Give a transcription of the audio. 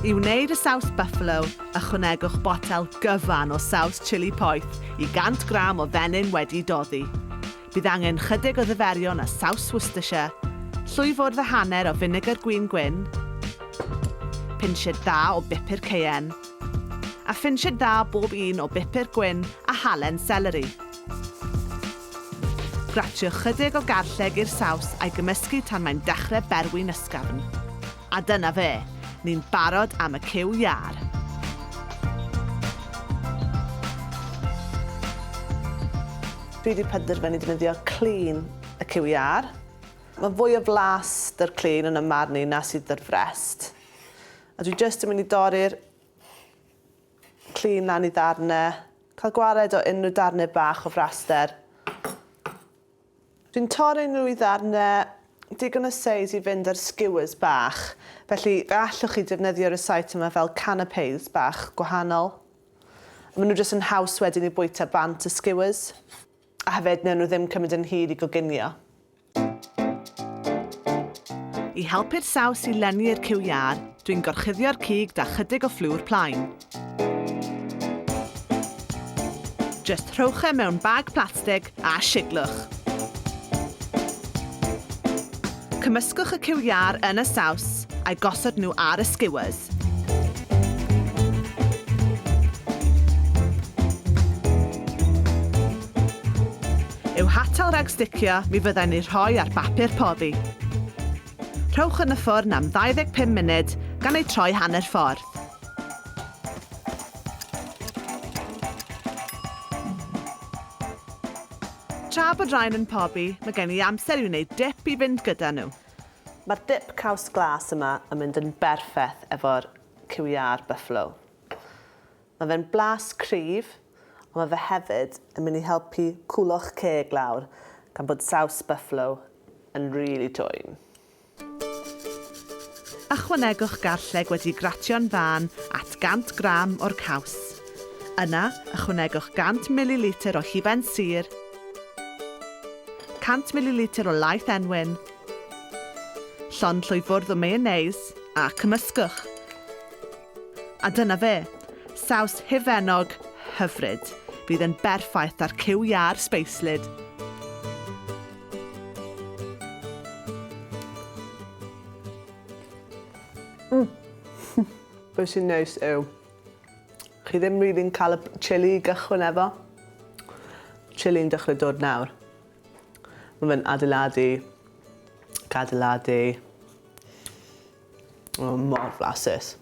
I wneud y saws buffalo, ychwanegwch botel gyfan o saws chili poeth I 100 gram o fenyn wedi doddi. Bydd angen chydig o ddyferion a saws Worcestershire, llwy fwrdd a hanner o vinegar gwyn, pinsied da o bupur cayenne, a pinsied da bob un o bupur gwyn a halen seleri. Gratiwch chydig o garlleg i'r saws a'i gymysgu tan mae'n dechrau berwi'n ysgafn. A dyna fe, ni'n barod am y cyw iar. Dwi wedi penderfynu defnyddio clean y cyw iar. Mae fwy o flas dy'r clean yn y marn i na sydd dy'r frest. A dwi jyst yn mynd i dorri'r clean lan I ddarnau, cael gwared o unrhyw darnau bach o fraster. Dwi'n torri nhw I ddarnau digon o seis I fynd ar skewers bach, felly fe allwch chi defnyddio'r recipe yma fel canapés bach gwahanol. Maen nhw jyst yn haws wedyn I bwyta bant y skewers, a hefyd newn nhw ddim cymryd yn hir I goginio. I helpu'r saws I lenwi'r cyw iar, dwi'n gorchuddio'r cig da chydig o fflwr plaen. Just rhowch e mewn bag plastig a siglwch. Cymysgwch y cyw iar yn y saws a'i gosod nhw ar y skewers. I'w hatal rhag sticio, mi fyddai'n ei rhoi ar bapur poddi. Rhowch yn y ffwrn am 25 munud gan ei troi hanner ffordd. Tra bod rhain yn pobi, mae gen I amser I wneud dip I fynd gyda nhw. Mae'r dip caws glas yma yn mynd yn berffeth efo'r cyw iar buffalo. Mae fe'n blas cryf, ond mae fe hefyd yn mynd I helpu cwloch ceg lawr gan bod saws buffalo yn rili dwym. Ychwanegwch garlleg wedi gratio'n fan at 100 gram o'r caws. Yna, ychwanegwch 100 ml o hufen sur, 100 ml o laeth enwyn, llond llwy fwrdd o mayonnaise a cymysgwch. A dyna fe, saws hufennog hyfryd fydd yn berffaith ar cyw iar speislyd. Be sy'n neis yw, chi ddim rili'n cael y chili gychwyn efo. Chili'n dechrau dod nawr. Mae fe'n adeiladu. O, mor flasus.